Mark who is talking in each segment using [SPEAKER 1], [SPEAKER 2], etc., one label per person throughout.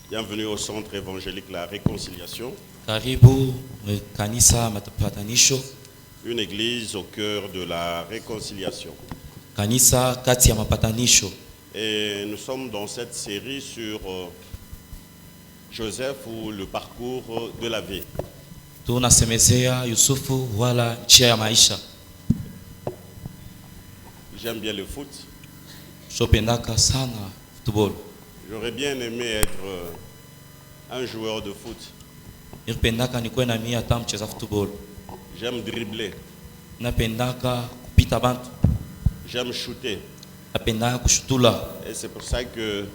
[SPEAKER 1] Bienvenue au centre évangélique La Réconciliation.
[SPEAKER 2] Karibu kanisa mapatanisho.
[SPEAKER 1] Une église au cœur de la réconciliation.
[SPEAKER 2] Kanisa kati ya mapatanisho.
[SPEAKER 1] Et nous sommes dans cette série sur Joseph ou le parcours de la vie.
[SPEAKER 2] Tunasemezea Yusufu wala njia ya maisha.
[SPEAKER 1] J'aime bien le foot.
[SPEAKER 2] Shopendaka sana football.
[SPEAKER 1] J'aurais bien aimé être un joueur de foot.
[SPEAKER 2] Nipendaka nikuwe na mimi hata mcheza football.
[SPEAKER 1] J'aime dribbler.
[SPEAKER 2] Napendaka kupita bantu.
[SPEAKER 1] J'aime shooter.
[SPEAKER 2] Napendaka kushutula.
[SPEAKER 1] Et c'est pour ça que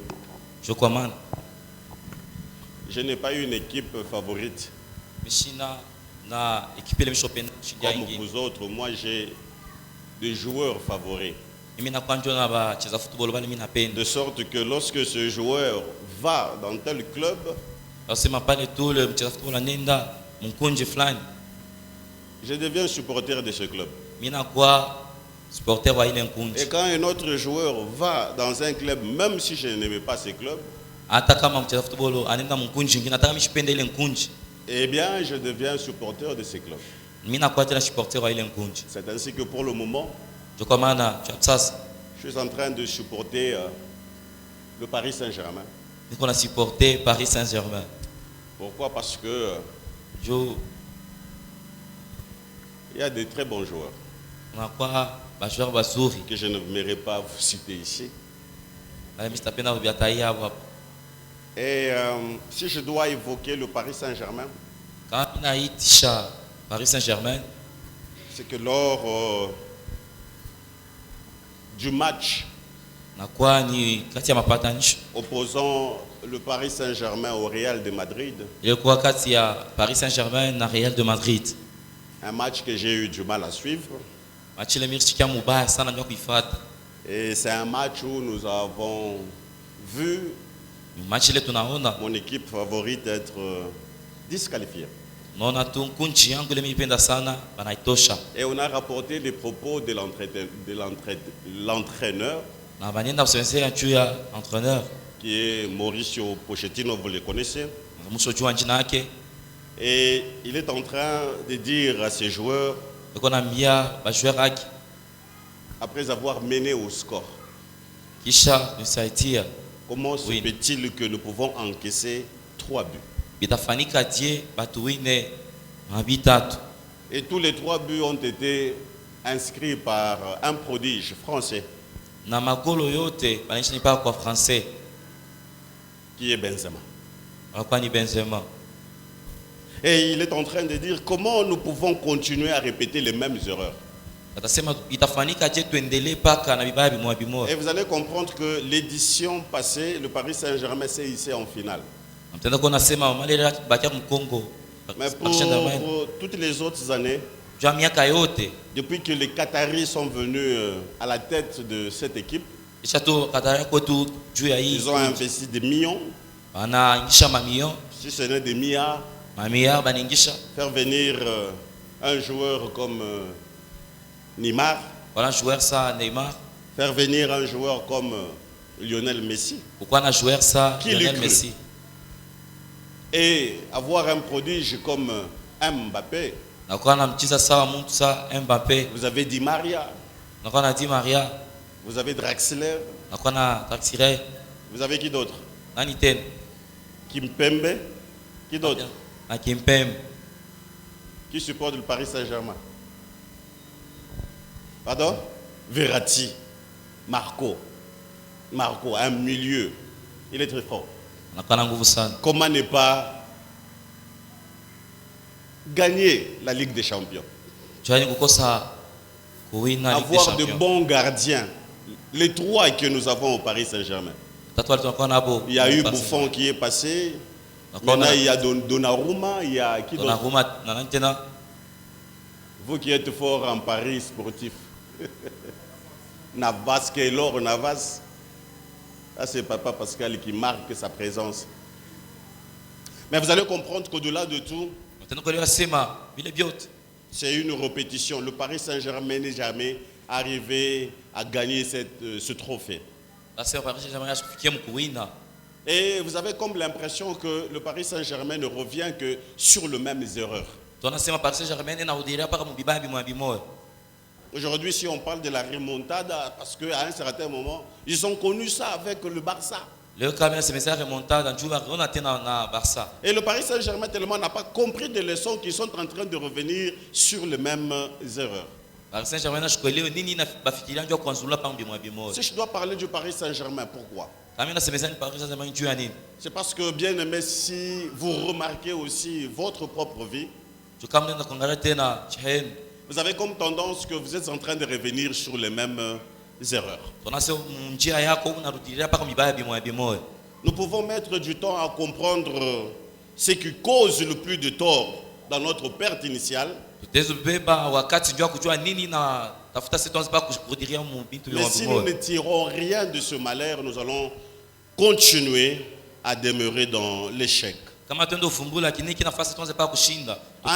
[SPEAKER 2] je commande.
[SPEAKER 1] Je n'ai pas une équipe favorite.
[SPEAKER 2] Mishina na équipe le mishopenda
[SPEAKER 1] comme vous autres, moi j'ai des joueurs favoris. De sorte que lorsque ce joueur va dans tel club, je deviens supporter de ce club. Et quand un autre joueur va dans un club, même si je n'aimais pas ce club, eh bien je deviens supporter de ce club. C'est ainsi que pour le moment, je suis en train de supporter le Paris Saint-Germain. Pourquoi? Parce que il y a de très bons joueurs que je n'aimerais pas vous citer ici. Et si je dois évoquer le Paris Saint-Germain, c'est que lors du match opposant le Paris Saint-Germain au Real de Madrid, un match que j'ai eu du mal à suivre, et c'est un match où nous avons vu mon équipe favorite être disqualifiée. Et on a rapporté les propos de l'entraîneur, qui est Mauricio Pochettino, vous le connaissez. Et il est en train de dire à ses joueurs, après avoir mené au score, comment se fait-il que nous pouvons encaisser 3 buts? Et tous les 3 buts ont été inscrits par un prodige français, qui est Benzema. Et il est en train de dire comment nous pouvons continuer à répéter les mêmes erreurs. Et vous allez comprendre que l'édition passée, le Paris Saint-Germain s'est hissé en finale. Mais pour toutes les autres années, depuis que les Qataris sont venus à la tête de cette équipe, ils ont investi des millions, si ce n'est des milliards, faire venir un joueur comme Neymar, faire venir un joueur comme Lionel Messi, qui le cru, et avoir un prodige comme Mbappé. Vous avez Di Maria, vous avez Draxler, vous avez qui d'autre? Kimpembe, qui d'autre? Qui supporte le Paris Saint-Germain? Pardon? Verratti, Marco, un milieu, il est très fort. Comment ne pas gagner la Ligue des Champions? Avoir de bons gardiens, les 3 que nous avons au Paris Saint-Germain. Il y a eu Buffon qui est passé, maintenant il y a Donnarumma, il y a qui d'autre? Vous qui êtes fort en Paris sportif. Navas, Keylor Navas. Là, c'est Papa Pascal qui marque sa présence. Mais vous allez comprendre qu'au-delà de tout, C'est une répétition. Le Paris Saint-Germain n'est jamais arrivé à gagner ce trophée. Et vous avez comme l'impression que le Paris Saint-Germain ne revient que sur les mêmes erreurs. Aujourd'hui, si on parle de la remontada, parce qu'à un certain moment, ils ont connu ça avec le Barça. Et le Paris Saint-Germain tellement n'a pas compris des leçons qu'ils sont en train de revenir sur les mêmes erreurs. Si je dois parler du Paris Saint-Germain, pourquoi? C'est parce que, bien aimé, si vous remarquez aussi votre propre vie, vous avez comme tendance que vous êtes en train de revenir sur les mêmes erreurs. Nous pouvons mettre du temps à comprendre ce qui cause le plus de tort dans notre perte initiale. Mais si nous ne tirons rien de ce malheur, nous allons continuer à demeurer dans l'échec. À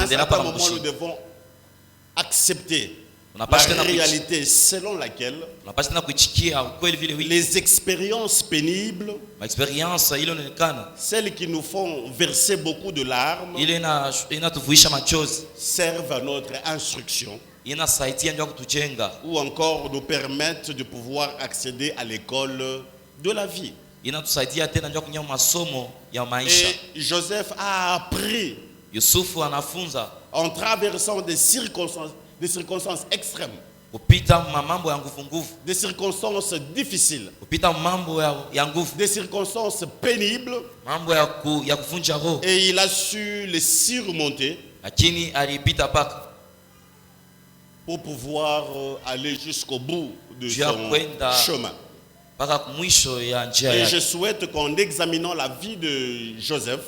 [SPEAKER 1] un certain moment, nous devons accepter la réalité selon laquelle les expériences pénibles, celles qui nous font verser beaucoup de larmes, servent à notre instruction ou encore nous permettent de pouvoir accéder à l'école de la vie. Et Joseph a appris en traversant des circonstances extrêmes, des circonstances difficiles, des circonstances pénibles, et il a su les surmonter pour pouvoir aller jusqu'au bout de son chemin. Et je souhaite qu'en examinant la vie de Joseph,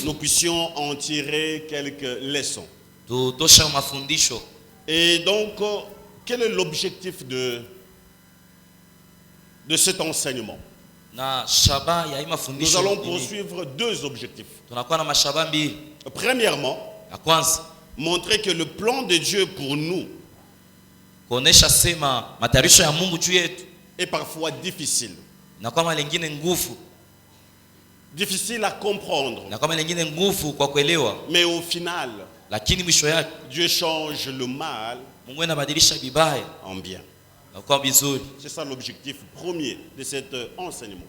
[SPEAKER 1] nous puissions en tirer quelques leçons. Et donc, quel est l'objectif de cet enseignement? Nous allons poursuivre deux objectifs. Premièrement, montrer que le plan de Dieu pour nous est parfois difficile. Difficile à comprendre. Mais au final, Dieu change le mal en bien. C'est ça l'objectif premier de cet enseignement.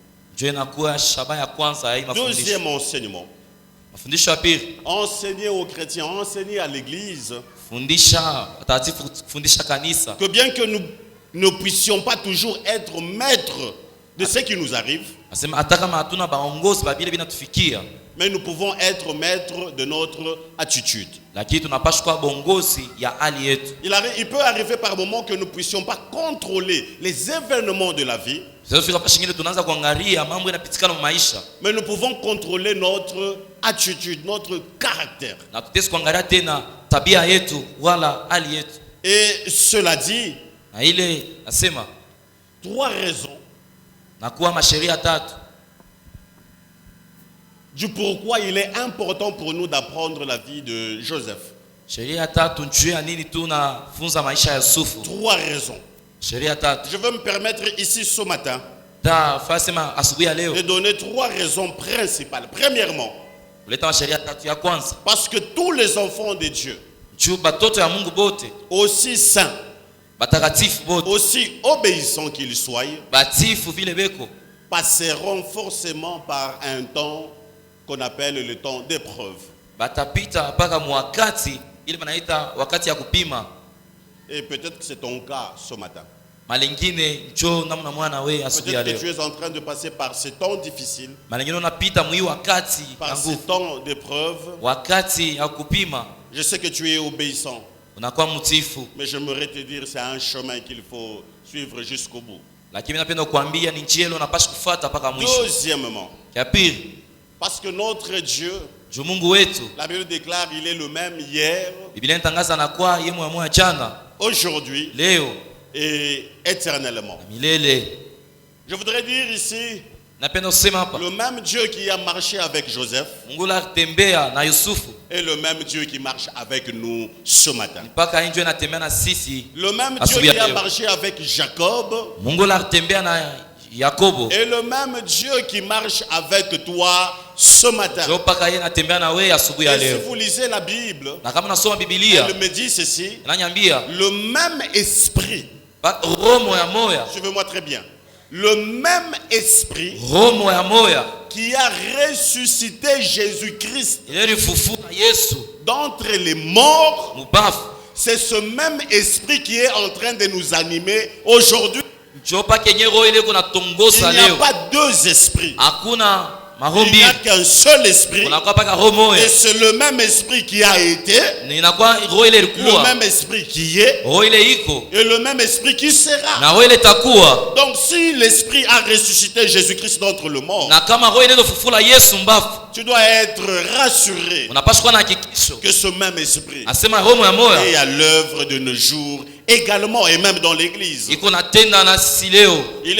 [SPEAKER 1] Deuxième enseignement. Enseigner aux chrétiens, enseigner à l'église que bien que nous ne puissions pas toujours être maîtres de ce qui nous arrive, mais nous pouvons être maîtres de notre attitude. Il peut arriver par moments que nous ne puissions pas contrôler les événements de la vie, mais nous pouvons contrôler notre attitude, notre caractère. Et cela dit, trois raisons du pourquoi il est important pour nous d'apprendre la vie de Joseph. Trois raisons. Je veux me permettre ici ce matin de donner trois raisons principales. Premièrement, parce que tous les enfants de Dieu, aussi saints, aussi obéissants qu'ils soient, passeront forcément par un temps qu'on appelle le temps d'épreuve. Et peut-être que c'est ton cas ce matin. Peut-être que tu es en train de passer par ce temps difficile, par ce temps d'épreuve. Je sais que tu es obéissant, mais j'aimerais te dire c'est un chemin qu'il faut suivre jusqu'au bout. Deuxièmement, parce que notre Dieu, la Bible déclare, il est le même hier, aujourd'hui et éternellement. Je voudrais dire ici, le même Dieu qui a marché avec Joseph est le même Dieu qui marche avec nous ce matin.
[SPEAKER 2] Le
[SPEAKER 1] même Dieu qui a marché avec Jacob est le même Dieu qui marche avec toi ce matin. Et si vous lisez la Bible, elle me dit ceci, le même esprit, suivez-moi très bien, le même esprit qui a ressuscité Jésus-Christ d'entre les morts, c'est ce même esprit qui est en train de nous animer aujourd'hui. Il n'y a pas deux esprits. Il n'y a qu'un seul esprit. Et c'est le même esprit qui a été, le même esprit qui est, et le même esprit qui sera. Donc si l'esprit a ressuscité Jésus-Christ d'entre le mort, tu dois être rassuré que ce même esprit est à l'œuvre de nos jours également, et même dans l'église. Il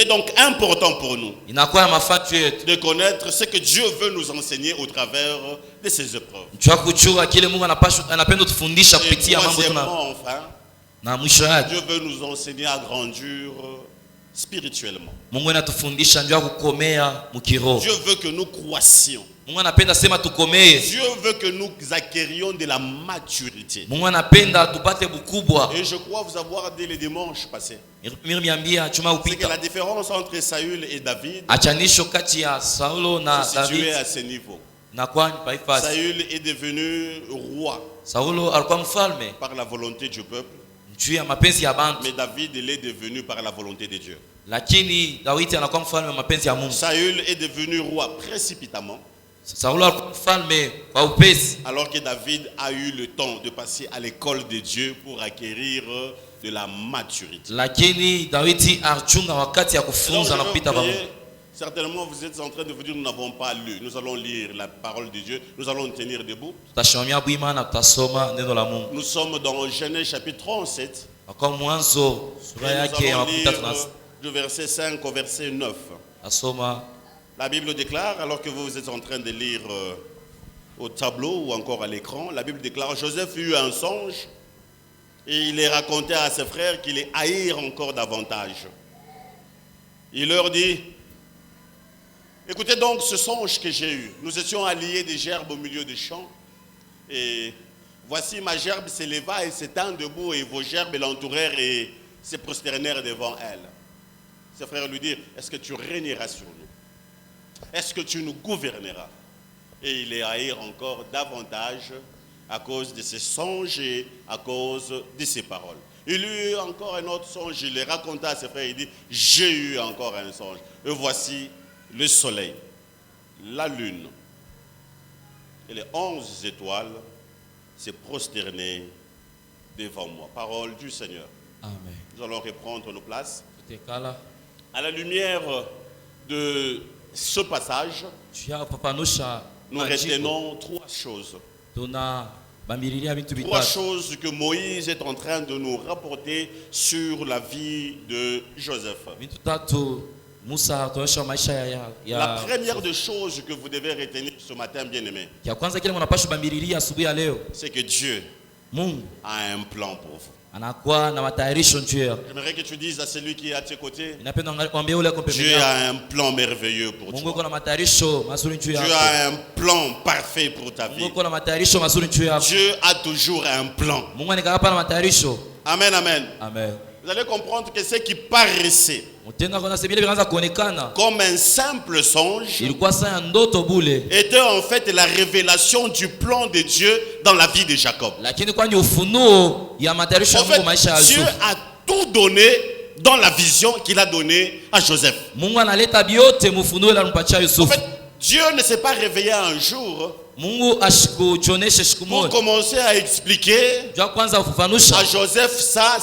[SPEAKER 1] est donc important pour nous de connaître ce que Dieu veut nous enseigner au travers de ces épreuves. Et troisièmement, enfin, Dieu veut nous enseigner à grandir spirituellement. Dieu veut que nous croissions. Dieu veut que nous acquérions de la maturité. Et je crois vous avoir dit le dimanche passé, c'est que la différence entre Saül et David se situait à ce niveau. Saül est devenu roi par la volonté du peuple, mais David il est devenu par la volonté de Dieu. Saül est devenu roi précipitamment, alors que David a eu le temps de passer à l'école de Dieu pour acquérir de la maturité. Certainement vous êtes en train de vous dire nous n'avons pas lu. Nous allons lire la parole de Dieu. Nous allons tenir debout. Nous sommes dans Genèse chapitre 37. Nous allons lire du verset 5 au verset 9. La Bible déclare, alors que vous êtes en train de lire au tableau ou encore à l'écran, la Bible déclare: Joseph eut un songe et il les racontait à ses frères qui les haïrent encore davantage. Il leur dit: écoutez donc ce songe que j'ai eu. Nous étions alliés des gerbes au milieu des champs, et voici ma gerbe s'éleva et s'étend debout, et vos gerbes l'entourèrent et se prosternèrent devant elle. Ses frères lui dirent: est-ce que tu régneras sur nous? Est-ce que tu nous gouverneras? Et il les haïrent encore davantage à cause de ses songes et à cause de ses paroles. Il eut encore un autre songe, il les raconta à ses frères, il dit: j'ai eu encore un songe. Et voici le soleil, la lune et les 11 étoiles se prosternaient devant moi. Parole du Seigneur.
[SPEAKER 2] Amen. Nous
[SPEAKER 1] allons reprendre nos places. À la lumière de ce passage, nous retenons trois choses. Trois choses que Moïse est en train de nous rapporter sur la vie de Joseph. La première des choses que vous devez retenir ce matin, bien-aimé, c'est que Dieu a un plan pour vous. J'aimerais que tu dises à celui qui est à tes côtés: Dieu a un plan merveilleux pour toi. Dieu a un plan parfait pour ta vie. Dieu a toujours un plan. Amen, amen.
[SPEAKER 2] Amen.
[SPEAKER 1] Vous allez comprendre que ce qui paraissait comme un simple songe était en fait la révélation du plan de Dieu dans la vie de Jacob. En fait, Dieu a tout donné dans la vision qu'il a donnée à Joseph. En fait, Dieu ne s'est pas réveillé un jour pour commencer à expliquer à Joseph ça.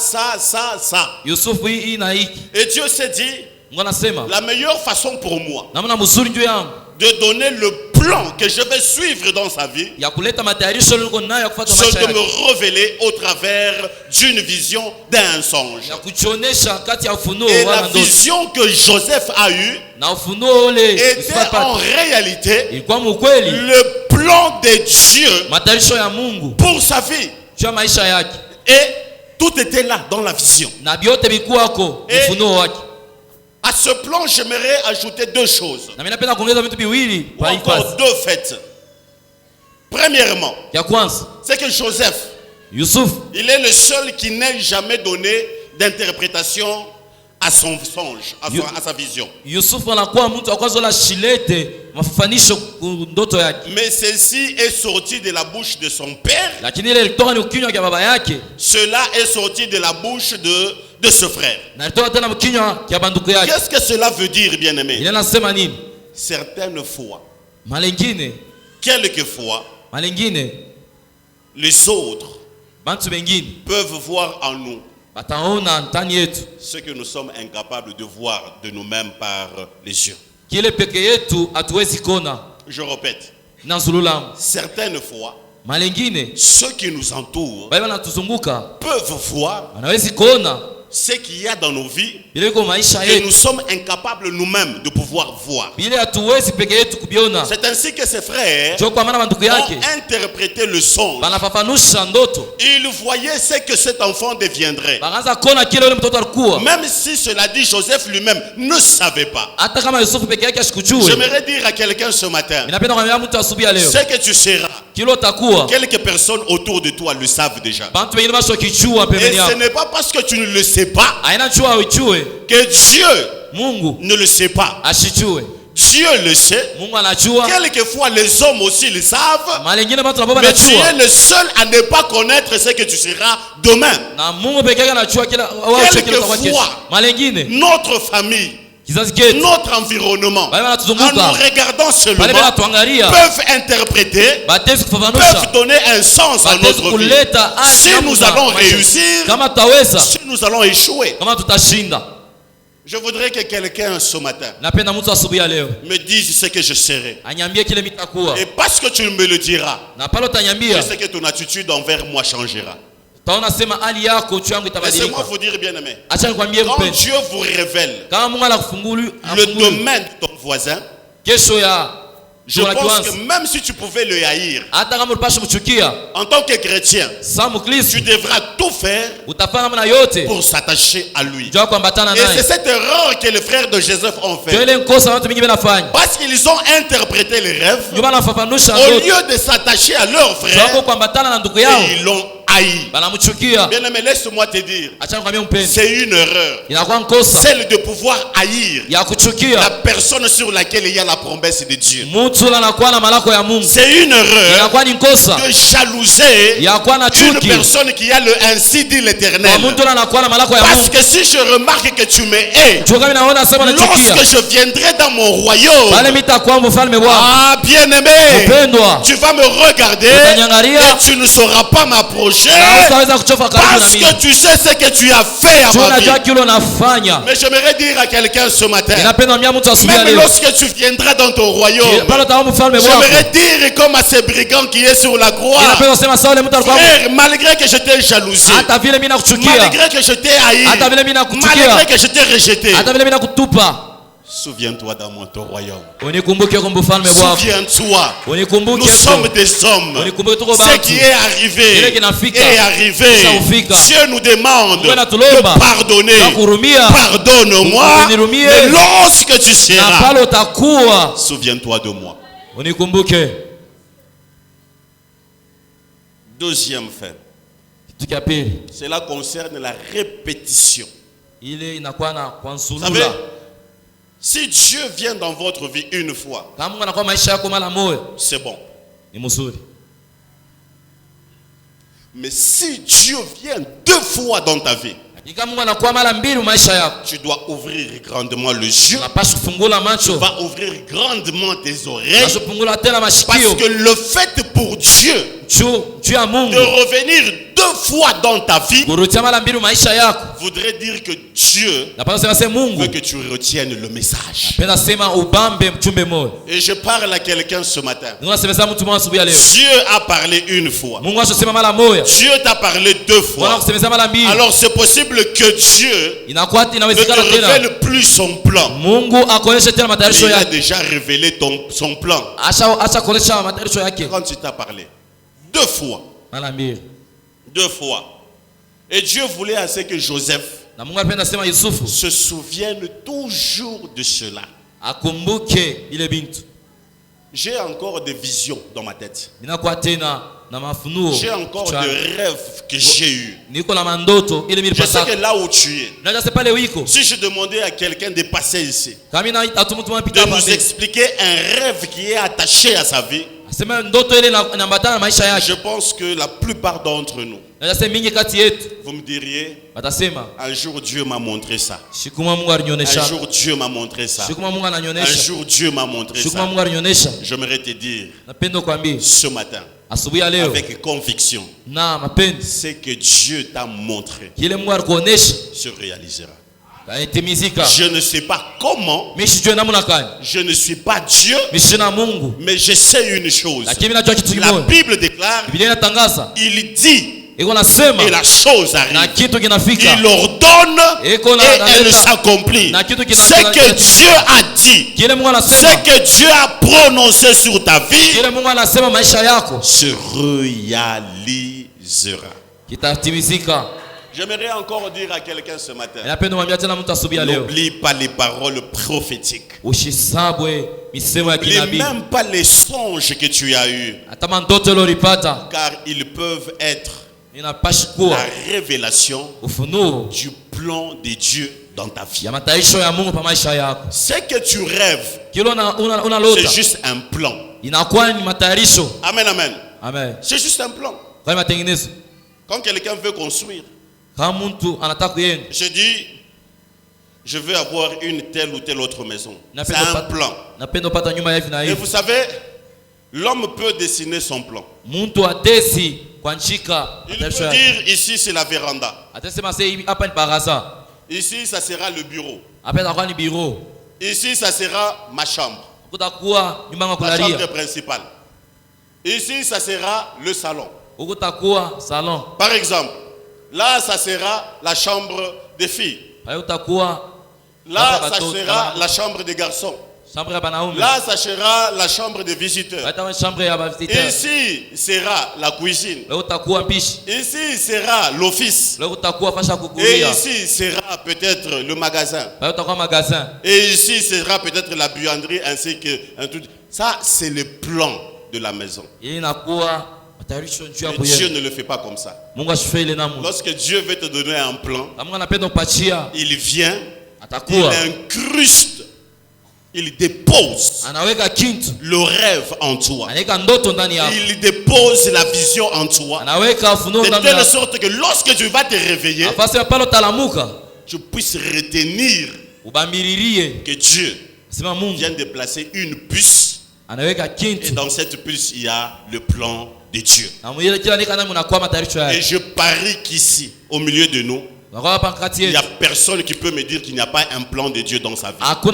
[SPEAKER 1] Et Dieu s'est dit: la meilleure façon pour moi de donner le plan que je vais suivre dans sa vie, c'est de me révéler au travers d'une vision d'un songe. Et la vision que Joseph a eue était en réalité le plan plan de Dieu pour sa vie. Et tout était là dans la vision. Et à ce plan, j'aimerais ajouter deux choses. Encore deux faits. Premièrement, c'est que Joseph, il est le seul qui n'ait jamais donné d'interprétation à son songe, à sa vision. Mais ceci est sorti de la bouche de son père. Cela est sorti de la bouche de ce frère. Qu'est-ce que cela veut dire, bien-aimé? Certaines fois, quelquefois, les autres peuvent voir en nous ce que nous sommes incapables de voir de nous-mêmes par les yeux. Je répète, certaines fois, ceux qui nous entourent peuvent voir ce qu'il y a dans nos vies et nous sommes incapables nous-mêmes de pouvoir voir. C'est ainsi que ces frères ont interprété le songe. Ils voyaient ce que cet enfant deviendrait. Même si cela dit, Joseph lui-même ne savait pas. J'aimerais dire à quelqu'un ce matin, ce que tu seras, quelques personnes autour de toi le savent déjà. Et ce n'est pas parce que tu ne le sais pas que Dieu ne le sait pas. Dieu le sait. Quelquefois les hommes aussi le savent. Mais tu es le seul à ne pas connaître ce que tu seras demain. Quelquefois notre famille, notre environnement, en nous regardant seulement, peuvent interpréter, peuvent donner un sens à notre vie. Si nous allons réussir, si nous allons échouer. Je voudrais que quelqu'un ce matin me dise ce que je serai. Et parce que tu me le diras, je sais que ton attitude envers moi changera. Laissez-moi vous dire, bien aimé, quand Dieu vous révèle le domaine de ton voisin, je pense que même si tu pouvais le haïr, en tant que chrétien, tu devras tout faire pour s'attacher à lui. Et c'est cette erreur que les frères de Joseph ont fait. Parce qu'ils ont interprété les rêves, au lieu de s'attacher à leur frère, ils l'ont haï. Bien aimé, laisse-moi te dire, c'est une erreur, celle de pouvoir haïr la personne sur laquelle il y a la promesse de Dieu. C'est une erreur de jalouser une personne qui a le ainsi dit l'Éternel. Parce que si je remarque que tu me hais, lorsque je viendrai dans mon royaume, ah bien aimé, tu vas me regarder et tu ne sauras pas m'approcher parce que tu sais ce que tu as fait à ma vie. Mais j'aimerais dire à quelqu'un ce matin, même lorsque tu viendras dans ton royaume, j'aimerais dire comme à ces brigands qui est sur la croix, frère, malgré que je t'ai jalousé, malgré que je t'ai haï, malgré que je t'ai rejeté, souviens-toi dans ton royaume. Souviens-toi. Nous sommes des hommes. Ce qui est arrivé est arrivé. Dieu nous demande de pardonner. Pardonne-moi. Mais lorsque tu seras, souviens-toi de moi. Deuxième fait. Cela concerne la répétition. Vous savez, si Dieu vient dans votre vie une fois, c'est bon. Mais si Dieu vient deux fois dans ta vie, tu dois ouvrir grandement les yeux. Tu vas ouvrir grandement tes oreilles. Parce que le fait pour Dieu de revenir 2 fois dans ta vie voudrait dire que Dieu veut que tu retiennes le message. Et je parle à quelqu'un ce matin. Dieu a parlé 1 fois. Dieu t'a parlé 2 fois. Alors c'est possible que Dieu ne te révèle plus son plan. Il a déjà révélé son plan. Quand il t'a parlé 2 fois. 2 fois. Et Dieu voulait à ce que Joseph se souvienne toujours de cela. J'ai encore des visions dans ma tête. J'ai encore des rêves que j'ai eus. Je sais que là où tu es, si je demandais à quelqu'un de passer ici, de nous expliquer un rêve qui est attaché à sa vie, je pense que la plupart d'entre nous, vous me diriez, un jour Dieu m'a montré ça. Un jour Dieu m'a montré ça. Un jour Dieu m'a montré ça. J'aimerais te dire ce matin, avec conviction, ce que Dieu t'a montré se réalisera. Je ne sais pas comment, je ne suis pas Dieu, mais je sais une chose. La Bible déclare, il dit et la chose arrive. Il ordonne et elle s'accomplit. Ce que Dieu a dit, ce que Dieu a prononcé sur ta vie se réalisera. J'aimerais encore dire à quelqu'un ce matin, n'oublie pas les paroles prophétiques. N'oublie même pas les songes que tu as eus, car ils peuvent être la révélation du plan de Dieu dans ta vie. Ce que tu rêves, c'est juste un plan. Amen, amen. C'est juste un plan. Quand quelqu'un veut construire, je dis, je veux avoir une telle ou telle autre maison. C'est un plan. Et vous savez, l'homme peut dessiner son plan. Il peut dire, ici c'est la véranda. Ici ça sera le bureau. Ici ça sera ma chambre. La chambre principale. Ici ça sera le salon. Par exemple, là ça sera la chambre des filles. Là ça sera la chambre des garçons. Là, ça sera la chambre des visiteurs. Ici sera la cuisine. Ici sera l'office. Et ici sera peut-être le magasin. Et ici sera peut-être la buanderie ainsi que un tout. Ça, c'est le plan de la maison. Mais Dieu ne le fait pas comme ça. Lorsque Dieu veut te donner un plan, il vient, il incruste, il dépose le rêve en toi. Il dépose la vision en toi. De telle sorte que lorsque tu vas te réveiller, tu puisses retenir que Dieu vient de placer une puce. Et dans cette puce, il y a le plan de Dieu. Et je parie qu'ici, au milieu de nous, il n'y a personne qui peut me dire qu'il n'y a pas un plan de Dieu dans sa vie. Tous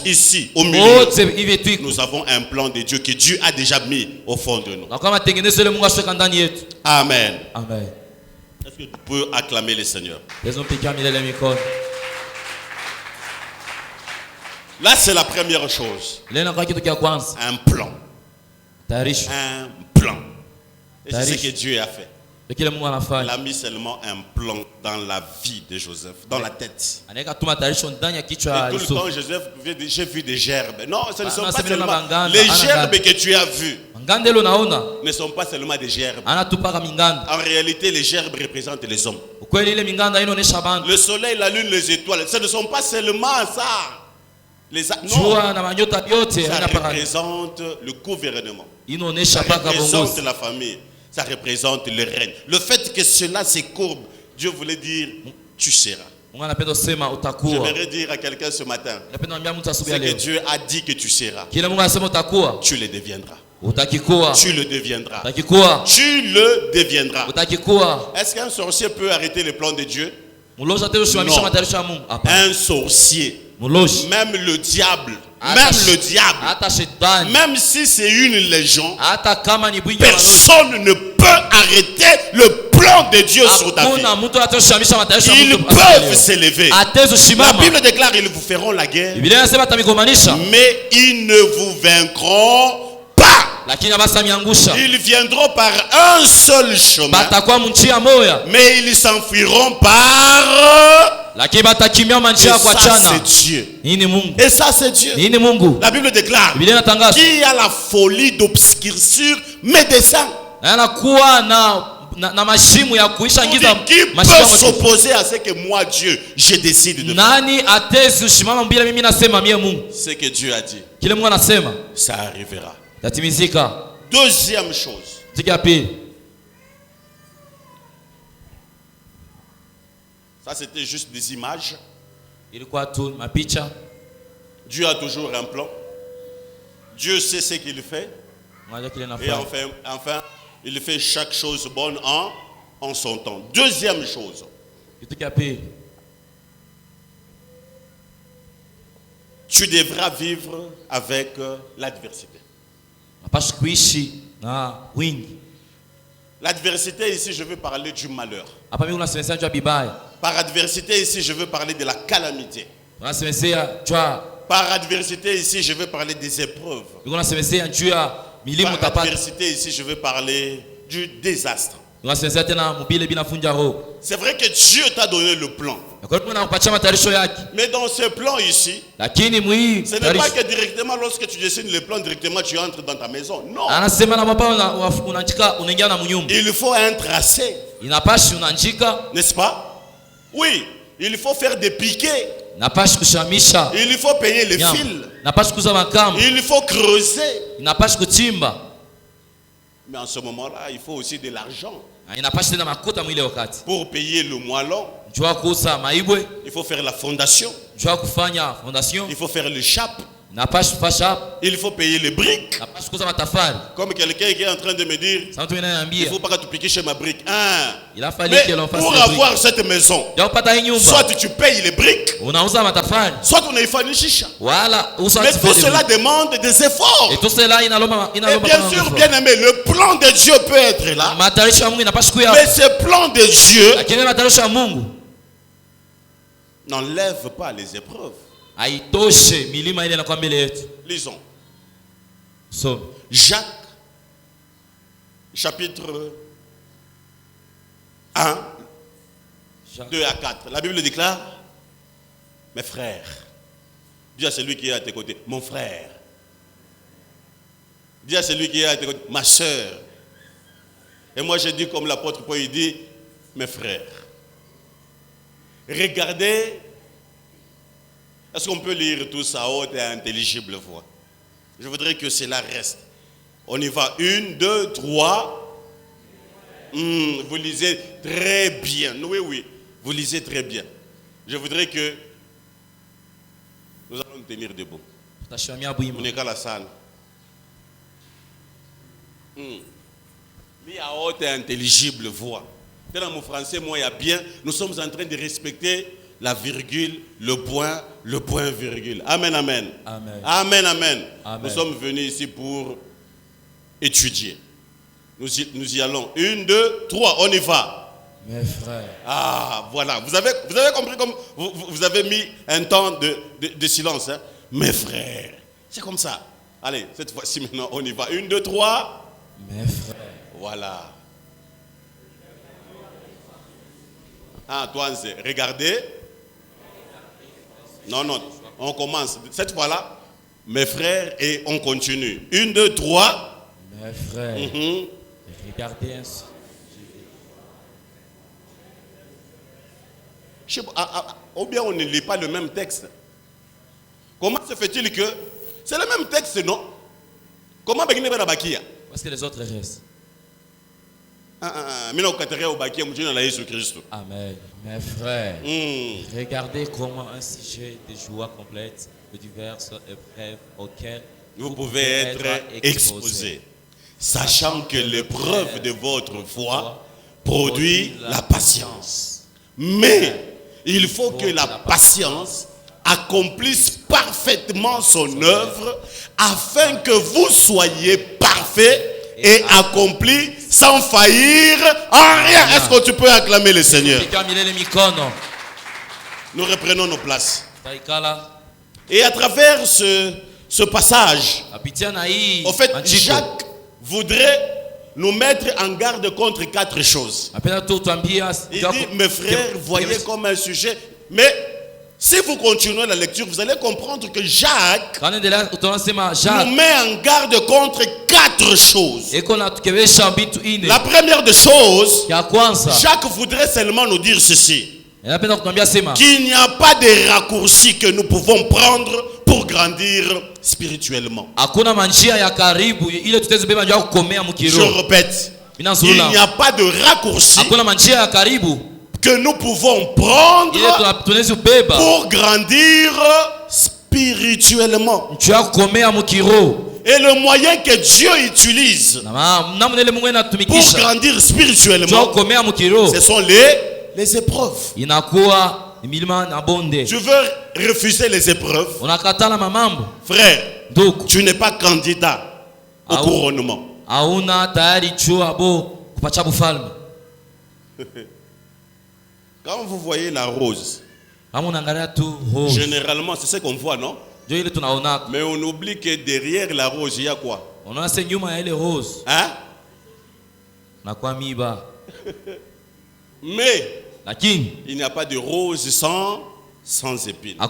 [SPEAKER 1] ici, au milieu, nous avons un plan de Dieu que Dieu a déjà mis au fond de nous. Amen. Est-ce que tu peux acclamer le Seigneur? Là, c'est la première chose. Un plan. Un plan. Et c'est ce que Dieu a fait. Il a mis seulement un plan dans la vie de Joseph, dans la tête. Et tout le temps, Joseph, j'ai vu des gerbes. Non, ce ne sont pas seulement les gerbes que tu as vues. Ne sont pas seulement des gerbes. En réalité, les gerbes représentent les hommes. Le soleil, la lune, les étoiles, ce ne sont pas seulement ça. Non, ça représente le gouvernement. Ça représente la famille. Ça représente le règne. Le fait que cela se courbe, Dieu voulait dire, tu seras. J'aimerais dire à quelqu'un ce matin, c'est que Dieu a dit que tu seras. Tu le deviendras. tu le deviendras. Tu le deviendras. Est-ce qu'un sorcier peut arrêter les plans de Dieu? Non. Un sorcier, même le diable, même si c'est une légende, personne ne peut arrêter le plan de Dieu sur ta vie. Ils peuvent s'élever. La Bible déclare qu'ils vous feront la guerre, mais ils ne vous vaincront pas. Ils viendront par un seul chemin, mais ils s'enfuiront par... Et ça c'est Dieu. Et ça c'est Dieu. La Bible déclare qu'il y a la folie d'obscurcir mes desseins. Qui peut s'opposer à ce que moi Dieu je décide de faire? Ce que Dieu a dit, ça arrivera. Deuxième chose, ça c'était juste des images. Dieu a toujours un plan. Dieu sait ce qu'il fait. Et enfin, il fait chaque chose bonne en son temps. Deuxième chose, tu devras vivre avec l'adversité. L'adversité ici, je veux parler du malheur. Par adversité ici, je veux parler de la calamité. Par adversité ici, je veux parler des épreuves. Par adversité ici, je veux parler du désastre. C'est vrai que Dieu t'a donné le plan. Mais dans ce plan ici, ce n'est pas que directement lorsque tu dessines le plan, directement tu entres dans ta maison. Non. Il faut un tracé. N'est-ce pas? Oui. Il faut faire des piquets. Il faut payer les fils. Il faut creuser. Mais en ce moment-là, il faut aussi de l'argent. Pour payer le moellon, il faut faire la fondation. Il faut faire le chape. Il faut payer les briques. Comme quelqu'un qui est en train de me dire, il ne faut pas que tu piques chez ma brique. Mais pour avoir cette maison, soit tu payes les briques, soit on a fait chicha. Mais tout cela demande des efforts. Et bien sûr, bien aimé, le plan de Dieu peut être là. Mais ce plan de Dieu n'enlève pas les épreuves. Lisons. Jacques, chapitre 1, 2 à 4. La Bible déclare, mes frères, dis à celui qui est à tes côtés, mon frère. Dis à celui qui est à tes côtés, ma soeur. Et moi je dis comme l'apôtre Paul, il dit, mes frères. Regardez. Est-ce qu'on peut lire tout ça à haute et intelligible voix? Je voudrais que cela reste. On y va. 1, 2, 3. Vous lisez très bien. Oui, oui. Vous lisez très bien. Je voudrais que nous allons nous tenir debout. On est qu'à la salle. Lis à haute et intelligible voix. Dans mon français, moi, il y a bien. Nous sommes en train de respecter la virgule, le point, virgule. Amen, amen. Amen, amen. Amen. Nous sommes venus ici pour étudier. Nous y allons. 1, 2, 3, on y va.
[SPEAKER 2] Mes frères.
[SPEAKER 1] Ah, voilà. Vous avez compris comme vous avez mis un temps de silence. Hein? Mes frères. C'est comme ça. Allez, cette fois-ci maintenant, on y va. 1, 2, 3.
[SPEAKER 2] Mes frères.
[SPEAKER 1] Voilà. Ah, toi, regardez. Non, on commence. Cette fois-là, mes frères, et on continue. 1, 2, 3.
[SPEAKER 2] Mes frères, regardez ainsi.
[SPEAKER 1] Ou bien on ne lit pas le même texte. Comment se fait-il que c'est le même texte, non? Comment
[SPEAKER 2] Parce que les autres restent. Amen. Mes frères, regardez comment un sujet de joie complète de diverses épreuves auxquelles
[SPEAKER 1] vous pouvez être exposés. sachant que l'épreuve de votre foi produit la patience. Mais il faut que la patience accomplisse parfaitement son œuvre, afin que vous soyez parfaits et accomplis sans faillir en rien. Est-ce que tu peux acclamer le Seigneur? Nous reprenons nos places. Et à travers ce passage, en fait, Jacques voudrait nous mettre en garde contre 4 choses. Il dit, mes frères, voyez comme un sujet, mais si vous continuez la lecture, vous allez comprendre que Jacques nous met en garde contre 4 choses. La première des choses, Jacques voudrait seulement nous dire ceci: qu'il n'y a pas de raccourci que nous pouvons prendre pour grandir spirituellement. Je répète, il n'y a pas de raccourci que nous pouvons prendre pour grandir spirituellement. Et le moyen que Dieu utilise pour grandir spirituellement, ce sont les épreuves. Tu veux refuser les épreuves, frère, tu n'es pas candidat au couronnement. Quand vous voyez la rose, généralement c'est ce qu'on voit, non? Mais on oublie que derrière la rose, il y a quoi? Hein? Mais il n'y a pas de rose sans épines. À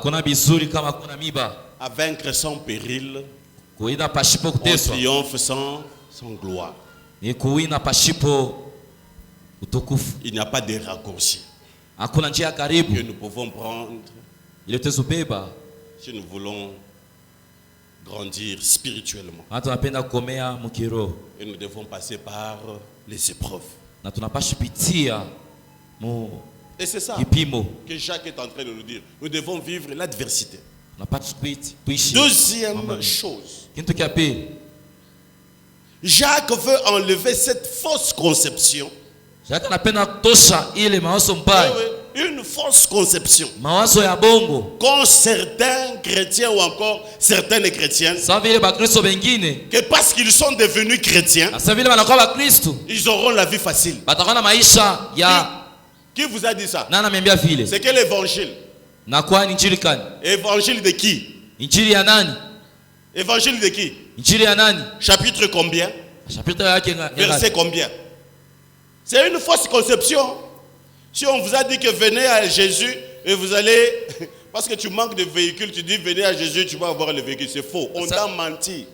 [SPEAKER 1] vaincre sans péril, on triomphe sans gloire. Il n'y a pas de raccourci que nous pouvons prendre si nous voulons grandir spirituellement. Et nous devons passer par les épreuves. Et c'est ça que Jacques est en train de nous dire. Nous devons vivre l'adversité. Deuxième chose, Jacques veut enlever cette fausse conception. Une fausse conception qu'ont certains chrétiens ou encore certaines chrétiennes, que parce qu'ils sont devenus chrétiens, ils auront la vie facile. Qui vous a dit ça? C'est quel évangile? Évangile de qui? Évangile de qui? Chapitre combien? Verset combien? C'est une fausse conception. Si on vous a dit que venez à Jésus et vous allez, parce que tu manques de véhicule, tu dis venez à Jésus, tu vas avoir le véhicule. C'est faux. On t'a menti.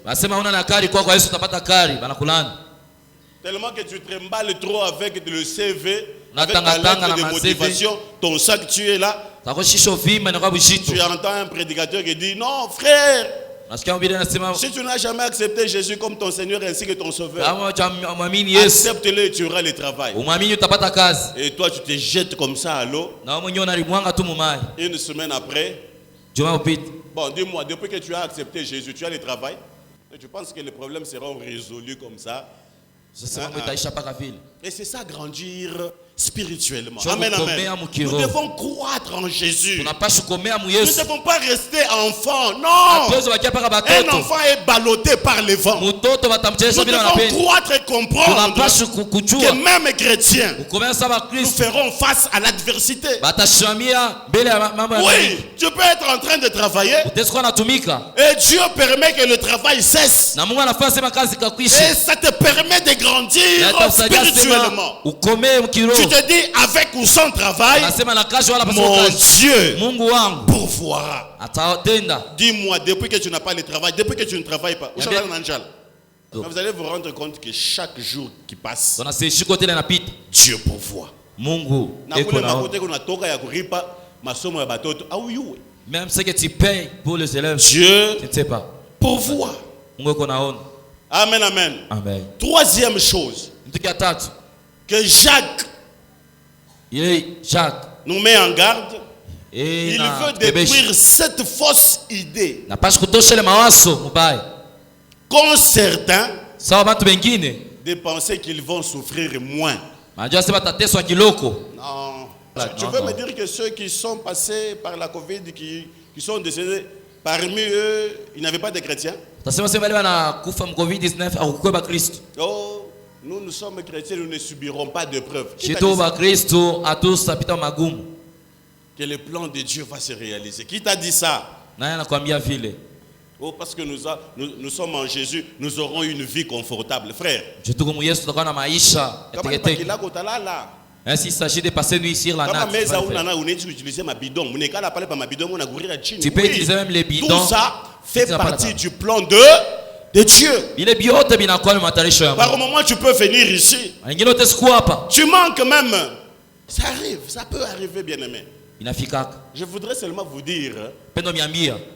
[SPEAKER 1] Tellement que tu trembles trop avec le CV, avec ta lettre de motivation, ton sac, tu es là. Tu entends un prédicateur qui dit non, frère. Si tu n'as jamais accepté Jésus comme ton Seigneur ainsi que ton Sauveur, accepte-le et tu auras le travail. Et toi tu te jettes comme ça à l'eau. Une semaine après, bon, dis-moi, depuis que tu as accepté Jésus, tu as le travail. Et tu penses que les problèmes seront résolus comme ça? Et c'est ça, grandir spirituellement. Amen, amen. Nous devons croître en Jésus. Nous ne devons pas rester enfants. Non. Un enfant est ballotté par les vents. Nous devons croître et comprendre que même chrétiens, nous ferons face à l'adversité. Oui, tu peux être en train de travailler et Dieu permet que le travail cesse. Et ça te permet de grandir spirituellement. Tu te dis avec ou sans travail, mon Dieu pourvoira. Dis-moi, depuis que tu n'as pas le travail, depuis que tu ne travailles pas, vous allez vous rendre compte que chaque jour qui passe, Dieu pourvoit.
[SPEAKER 2] Même ce que tu payes pour les élèves,
[SPEAKER 1] Dieu
[SPEAKER 2] tu ne sais pas.
[SPEAKER 1] Pourvoit. Amen, amen.
[SPEAKER 2] Amen.
[SPEAKER 1] Troisième chose que Jacques nous met en garde. Il veut détruire cette fausse idée qu'ont certains de penser qu'ils vont souffrir moins. Non. Tu veux me dire que ceux qui sont passés par la Covid, qui sont décédés, parmi eux, il n'y avait pas de chrétiens? Oh, nous sommes chrétiens, nous ne subirons pas de preuves. Que le plan de Dieu va se réaliser. Qui t'a dit ça? Oh, parce que nous sommes en Jésus, nous aurons une vie confortable, frère.
[SPEAKER 2] Ainsi, il s'agit de passer nuit sur la natte. Tu peux utiliser même les bidons.
[SPEAKER 1] Tout ça fait partie du plan de Dieu. Par un moment, tu peux venir ici. Tu manques même. Ça arrive, ça peut arriver, bien-aimé. Je voudrais seulement vous dire,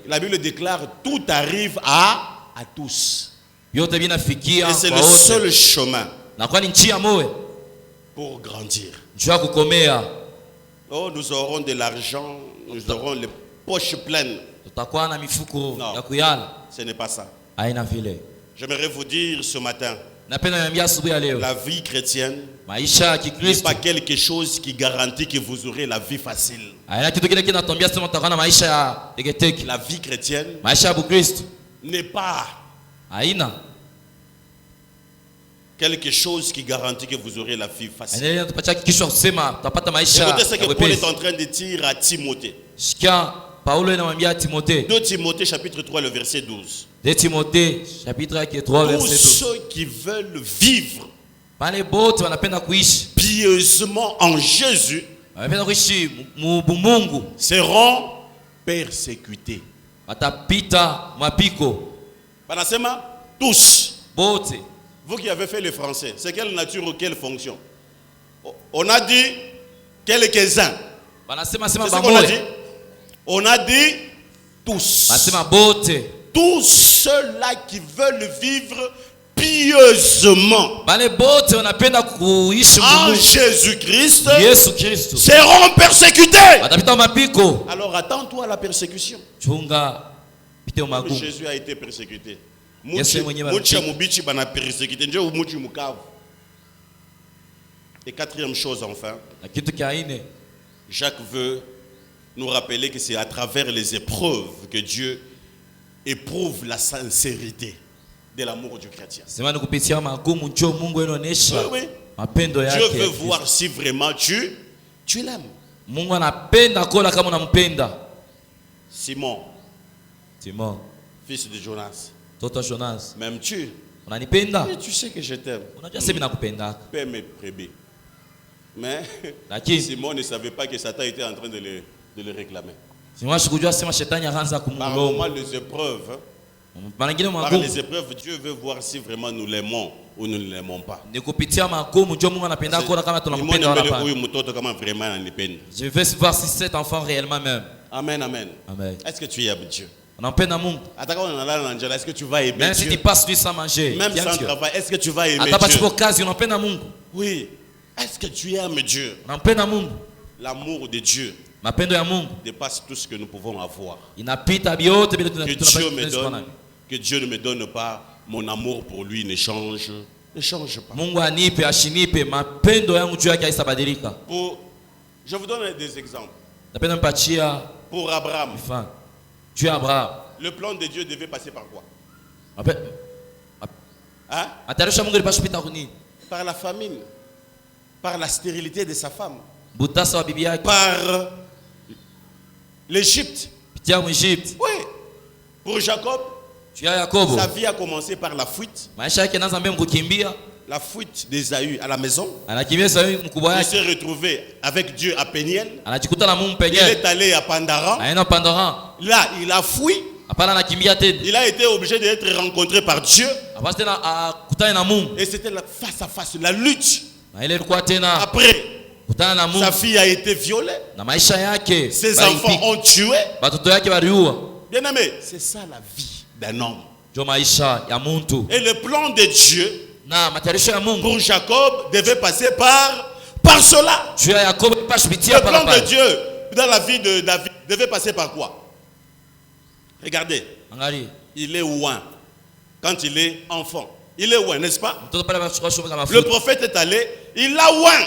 [SPEAKER 1] la Bible déclare tout arrive à tous. Et c'est le seul chemin pour grandir. Oh, nous aurons de l'argent, nous aurons les poches pleines. Non, ce n'est pas ça. J'aimerais vous dire ce matin, la vie chrétienne n'est pas quelque chose qui garantit que vous aurez la vie facile. La vie chrétienne n'est pas quelque chose qui garantit que vous aurez la vie facile. Écoutez ce que Paul est en train de dire à Timothée. 2 Timothée chapitre 3 le verset 12.
[SPEAKER 2] 2 Timothée chapitre 3 verset 12.
[SPEAKER 1] Tous ceux qui veulent vivre pieusement en Jésus seront persécutés. Tous. Vous qui avez fait le français, c'est quelle nature ou quelle fonction? On a dit quelques-uns. C'est ce qu'on a dit. On a dit tous. Tous ceux-là qui veulent vivre pieusement en Jésus-Christ seront persécutés. Alors attends-toi à la persécution. Jésus a été persécuté. Et quatrième chose enfin, Jacques veut nous rappeler que c'est à travers les épreuves que Dieu éprouve la sincérité de l'amour du chrétien. Oui. Dieu veut voir si vraiment tu l'aimes. Simon, fils de Jonas, m'aimes-tu? Tu sais que je t'aime. Paix mes prébis. Mais Simon ne savait pas que Satan était en train de le réclamer. Par moment, les épreuves, Dieu veut voir si vraiment nous l'aimons ou nous ne l'aimons pas. Je
[SPEAKER 2] vais voir si cet enfant réellement m'aime.
[SPEAKER 1] Amen, amen. Est-ce que tu aimes Dieu? Est-ce que tu vas aimer
[SPEAKER 2] même
[SPEAKER 1] Dieu?
[SPEAKER 2] Si tu passes nuit sans manger,
[SPEAKER 1] même sans travail, est-ce que tu vas aimer
[SPEAKER 2] Dieu?
[SPEAKER 1] Oui. Est-ce que tu aimes Dieu? L'amour de Dieu dépasse tout ce que nous pouvons avoir. Que Dieu ne me donne pas mon amour pour lui ne change pas. Je vous donne des exemples. Pour Abraham, le plan de Dieu devait passer par quoi? Par la famine, par la stérilité de sa femme, par l'Égypte. Oui. Pour Jacob, sa vie a commencé par la fuite. La fuite d'Ésaü à la maison. Il s'est retrouvé avec Dieu à Péniel. Il est allé à Pandaran. Là, il a fui. Il a été obligé d'être rencontré par Dieu. Et c'était la face à face, la lutte. Après, sa fille a été violée. Ses enfants ont tué. Bien aimé, c'est ça la vie d'un homme. Et le plan de Dieu pour Jacob devait passer par cela. Le plan de Dieu dans la vie de David devait passer par quoi? Regardez, il est ouin quand il est enfant. Il est oint, n'est-ce pas? Le prophète est allé, il l'a oint.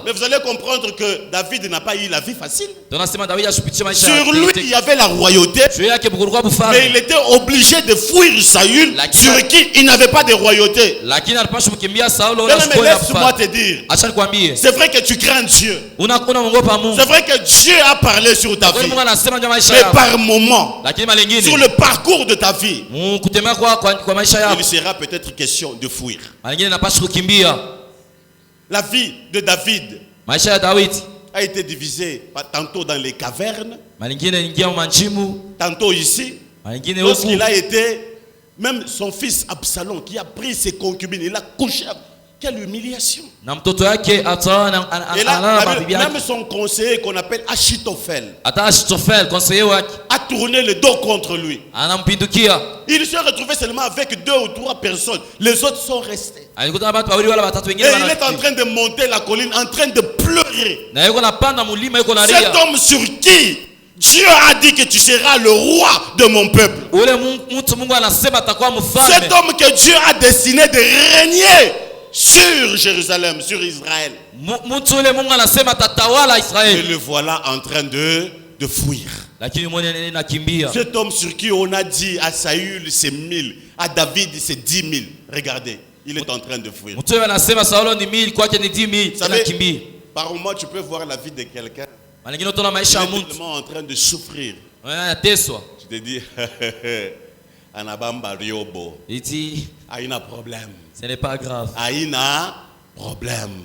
[SPEAKER 1] Mais vous allez comprendre que David n'a pas eu la vie facile. Sur lui, il y avait la royauté, mais il était obligé de fuir Saül, sur qui il n'avait pas de royauté. Laisse-moi te dire, c'est vrai que tu crains Dieu. C'est vrai que Dieu a parlé sur ta vie. Mais par moment, sur le parcours de ta vie, il sera peut-être question de fuir. La vie de David a été divisée tantôt dans les cavernes, tantôt ici. Lorsqu'il a été, même son fils Absalom qui a pris ses concubines, il a couché. Quelle humiliation. Et là, même son conseiller qu'on appelle Achitophel a tourné le dos contre lui. Il se retrouvait seulement avec 2 ou 3 personnes. Les autres sont restés. Et il est en train de monter la colline, en train de pleurer. Cet homme sur qui Dieu a dit que tu seras le roi de mon peuple. Cet homme que Dieu a destiné de régner sur Jérusalem, sur Israël. Et le voilà en train de fuir. Cet homme sur qui on a dit à Saül c'est 1000, à David c'est 10 000. Regardez, il est en train de fuir. Vous savez, par moment tu peux voir la vie de quelqu'un. Il est tellement en train de souffrir. Tu te dis, Anabamba Riobo. Aïna problème.
[SPEAKER 2] Ce n'est pas grave.
[SPEAKER 1] Aïna problème.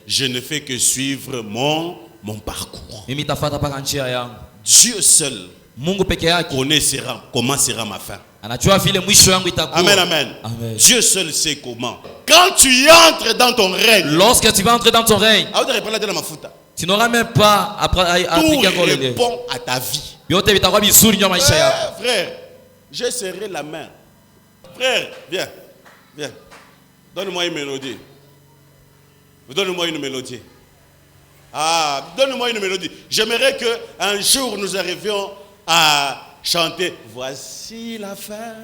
[SPEAKER 1] Je ne fais que suivre mon parcours. Dieu seul connaîtra comment sera ma fin. Amen, amen. Dieu seul sait comment. Quand tu entres dans ton règne,
[SPEAKER 2] lorsque tu vas entrer dans ton règne, tu n'auras même pas à appliquer
[SPEAKER 1] tout répond à ta vie. Frère, j'ai serré la main. Frère, viens. Viens. Donne-moi une mélodie. Donne-moi une mélodie. Ah, donne-moi une mélodie. J'aimerais qu'un jour nous arrivions à chanter. Voici la fin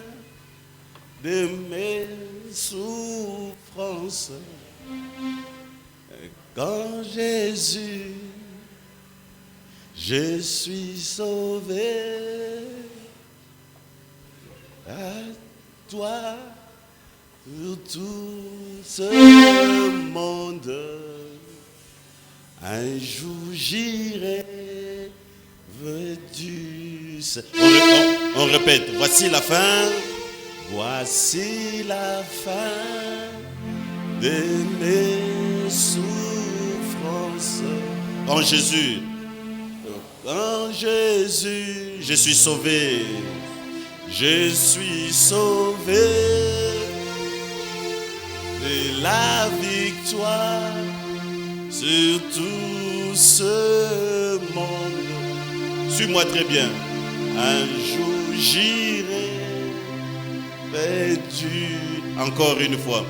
[SPEAKER 1] de mes souffrances. Quand Jésus, je suis sauvé. À toi, pour tout ce monde, un jour j'irai, veux-tu. On répète, voici la fin de mes souffrances. En Jésus, je suis sauvé. Je suis sauvé de la victoire sur tout ce monde. Suis-moi très bien. Un jour j'irai perdu. Encore une fois.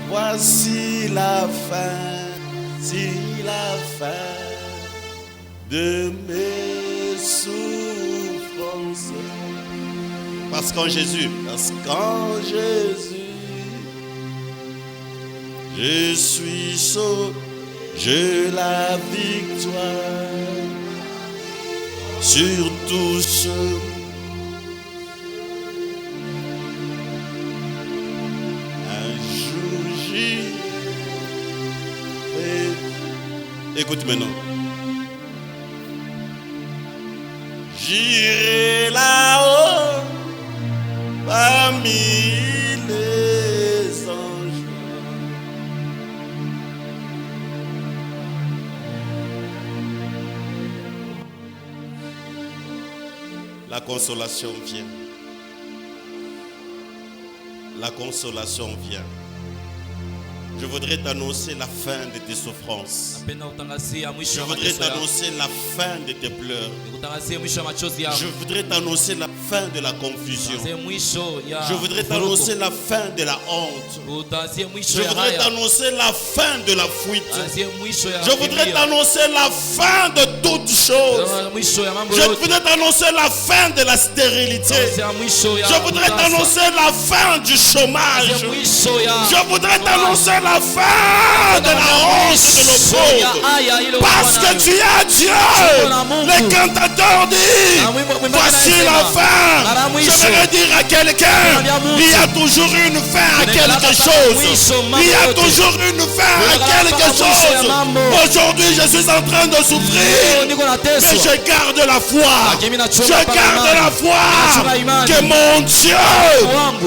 [SPEAKER 1] Voici la fin de mes souffrances. Parce qu'en Jésus, je suis sauvé, j'ai la victoire sur tout ce. Un jour j'irai. Écoute maintenant. J'irai là-haut parmi les anges. La consolation vient. La consolation vient. Je voudrais t'annoncer la fin de tes souffrances. Je voudrais t'annoncer la fin de tes pleurs. Je voudrais t'annoncer la fin de la confusion. Je voudrais t'annoncer la fin de la honte. Je voudrais t'annoncer la fin de la fuite. Je voudrais t'annoncer la fin de toutes choses. Je voudrais t'annoncer la fin de la stérilité. Je voudrais t'annoncer la fin du chômage. Je voudrais t'annoncer la fin de la honte et de l'opprobre. Parce que tu es Dieu. Les cantateurs disent, voici la fin. J'aimerais dire à quelqu'un, il y a toujours une fin à quelque chose. Il y a toujours une fin à quelque chose. Aujourd'hui, je suis en train de souffrir, mais je garde la foi. Je garde la foi que mon Dieu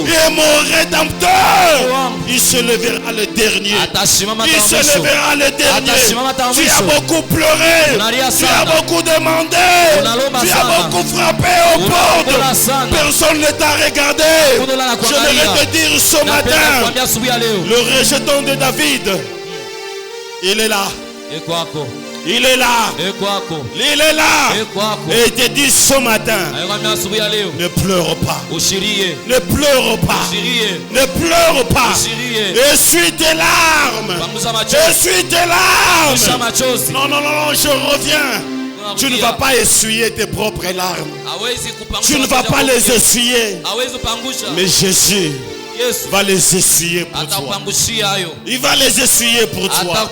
[SPEAKER 1] est mon Rédempteur. Il se lèvera le dernier. Il se lèvera le dernier. Tu as beaucoup pleuré. Tu as beaucoup demandé. Tu as beaucoup frappé aux portes. Personne ne t'a regardé. Je vais te dire ce matin, le rejeton de David, il est là. Il est là. Il est là. Et il te dit ce matin, ne pleure pas. Ne pleure pas. Ne pleure pas. Essuie tes larmes. Essuie tes larmes. Non, non, non, non, je reviens. Tu ne vas pas essuyer tes propres larmes. Tu ne vas pas les essuyer. Mais Jésus va les essuyer pour toi. Il va les essuyer pour toi.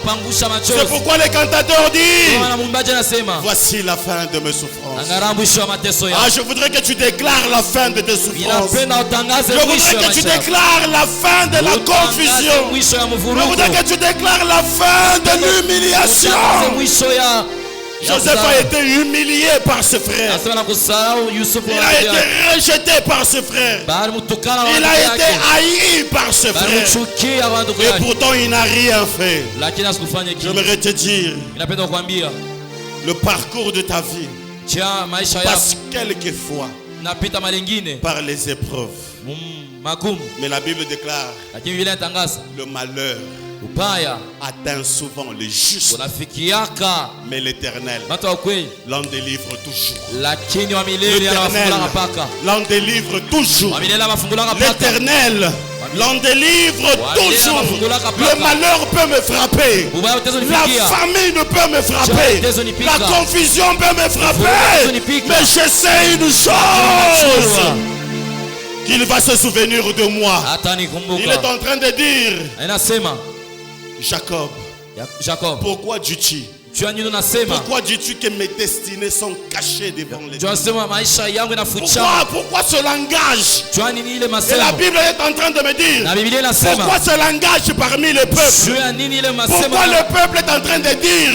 [SPEAKER 1] C'est pourquoi les cantateurs disent, voici la fin de mes souffrances. Ah, je voudrais que tu déclares la fin de tes souffrances. Je voudrais que tu déclares la fin de la confusion. Je voudrais que tu déclares la fin de l'humiliation. Joseph a été humilié par ses frères. Il a été rejeté par ses frères. Il a été haï par ses frères. Et pourtant il n'a rien fait. J'aimerais te dire, le parcours de ta vie passe quelquefois par les épreuves. Mais la Bible déclare, le malheur atteint souvent les justes, mais l'Éternel l'en délivre toujours. L'Éternel l'en délivre toujours. L'Éternel l'en délivre toujours. Le malheur peut me frapper. La famine peut me frapper. La confusion peut me frapper. Mais je sais une chose, qu'il va se souvenir de moi. Il est en train de dire, Jacob, pourquoi dis-tu? Pourquoi dis-tu que mes destinées sont cachées devant les dieux? Pourquoi ce langage? Et la Bible est en train de me dire, pourquoi ce langage parmi les peuples? Pourquoi le peuple est en train de dire,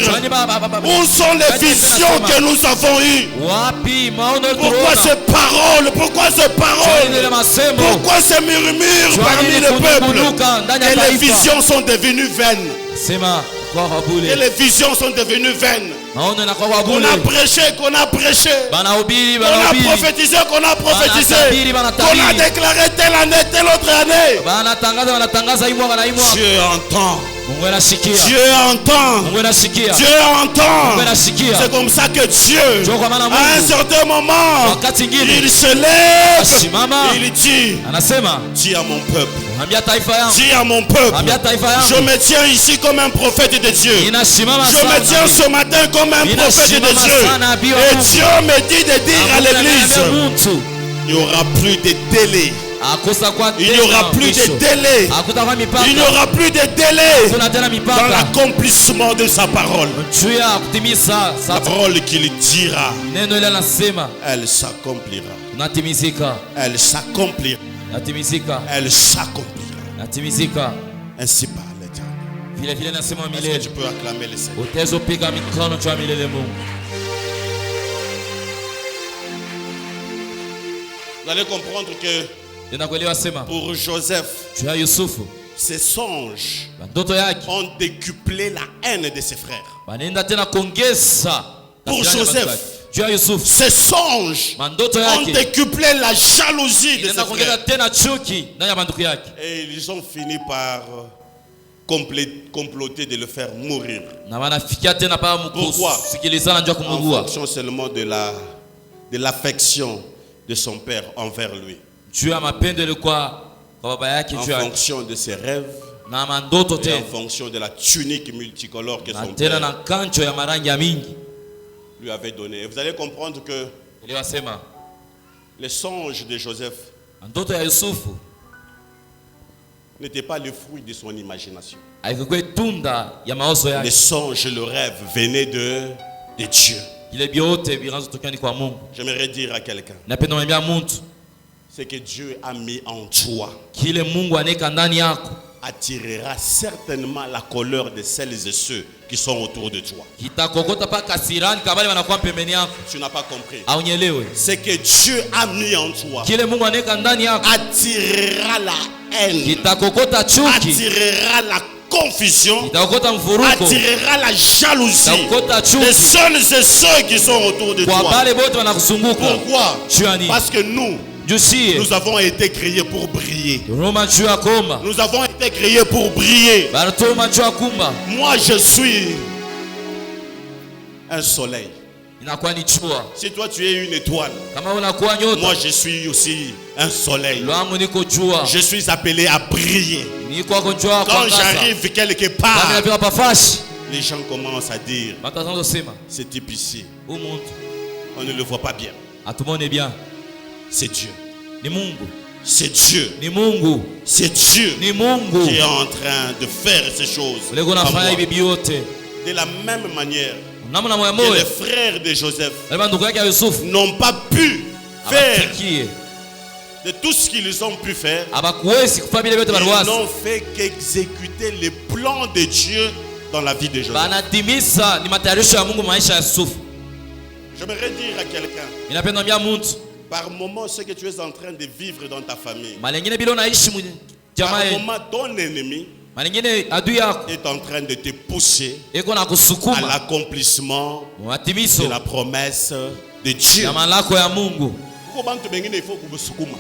[SPEAKER 1] où sont les visions que nous avons eues? Pourquoi ces paroles? Pourquoi ces paroles? Pourquoi ces murmures parmi le peuple? Et les visions sont devenues vaines. Et les visions sont devenues vaines. On a prêché, qu'on a prêché. On a prophétisé, qu'on a prophétisé. Qu'on a déclaré telle année, telle autre année. Dieu entend. Dieu entend. Dieu entend. C'est comme ça que Dieu, à un certain moment, il se lève. Il dit, dis à mon peuple. Dis à mon peuple. Je me tiens ici comme un prophète de Dieu. Je me tiens ce matin comme un prophète de Dieu. Et Dieu me dit de dire à l'église, il n'y aura plus de délai. Il n'y aura plus de délai. Il n'y aura plus de délai dans l'accomplissement de sa parole. La parole qu'il dira, elle s'accomplira. Elle s'accomplira. Elle s'accomplira. Ainsi parle l'Éternel. Est-ce que tu peux acclamer le Seigneur? Vous allez comprendre que pour Joseph, ses songes ont décuplé la haine de ses frères. Pour Joseph, ses songes ont décuplé la jalousie de ses frères. Et ils ont fini par comploté de le faire mourir.
[SPEAKER 2] Pourquoi?
[SPEAKER 1] En fonction seulement de l'affection de son père envers lui. En fonction de ses rêves. Et en fonction de la tunique multicolore que son père lui avait donnée. Et vous allez comprendre que les songes de Joseph n'étaient pas le fruit de son imagination. Les songes et le rêve venaient de Dieu. J'aimerais dire à quelqu'un, ce que Dieu a mis en toi attirera certainement la colère de celles et ceux qui sont autour de toi. Tu n'as pas compris. Ce que Dieu a mis en toi attirera la haine, attirera la confusion, attirera la jalousie de celles et ceux qui sont autour de toi. Pourquoi? Parce que nous avons été créés pour briller. Nous avons été créés pour briller. Moi, je suis un soleil. Si toi tu es une étoile, moi je suis aussi un soleil. Je suis appelé à briller. Quand j'arrive quelque part, les gens commencent à dire, ce type ici, on ne le voit pas bien. C'est Dieu. C'est Dieu. C'est Dieu qui est en train de faire ces choses. De la même manière que les frères de Joseph n'ont pas pu faire de tout ce qu'ils ont pu faire. Ils n'ont fait qu'exécuter les plans de Dieu dans la vie de Joseph. J'aimerais dire à quelqu'un, par moment, ce que tu es en train de vivre dans ta famille, par moment, ton ennemi est en train de te pousser à l'accomplissement de la promesse de Dieu.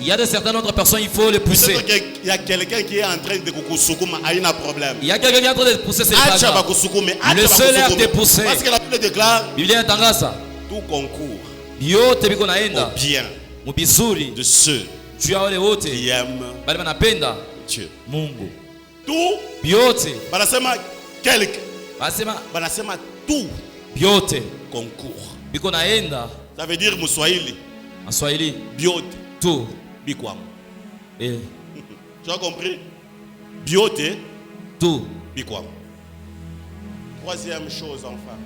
[SPEAKER 2] Il y a de certaines autres personnes, il faut les pousser.
[SPEAKER 1] Il y a quelqu'un qui est en train de kusukuma, il y a un problème.
[SPEAKER 2] Il y a quelqu'un qui est en train de pousser, c'est pas grave. Le seul à te pousser.
[SPEAKER 1] Parce que la Bible déclare, tout concourt au bien de ceux qui aiment Dieu. Tout, banasema quelque, banasema tout concourt. Ça veut dire Mswahili. Biote.
[SPEAKER 2] Tout.
[SPEAKER 1] Bikwam. Tu as compris? Biote.
[SPEAKER 2] Tout.
[SPEAKER 1] Bikwam. Troisième chose enfin.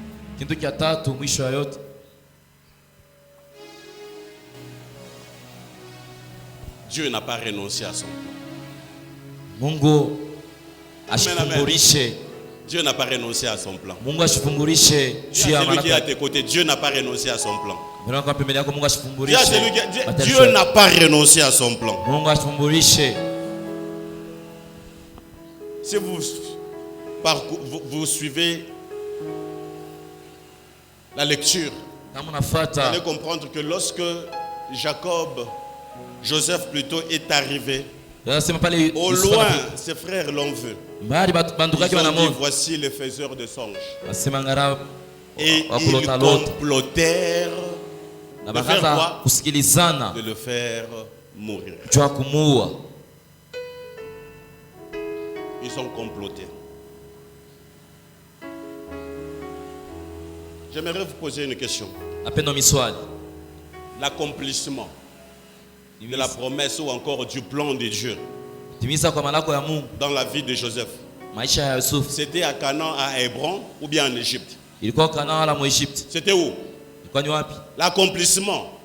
[SPEAKER 1] Dieu n'a pas renoncé à son plan. Dieu n'a pas renoncé à son plan. Celui qui est à tes côtés, Dieu n'a pas renoncé à son plan. Dieu n'a pas renoncé à son plan. Si vous suivez la lecture, vous allez comprendre que lorsque Joseph plutôt est arrivé, au loin, ses frères l'ont vu. Ils ont dit, voici les faiseurs de songes. Et ils complotèrent de faire quoi? De le faire mourir. Ils ont comploté. J'aimerais vous poser une question. L'accomplissement de la promesse ou encore du plan de Dieu dans la vie de Joseph, c'était à Canaan, à Hébron ou bien en Égypte? C'était où? L'accomplissement.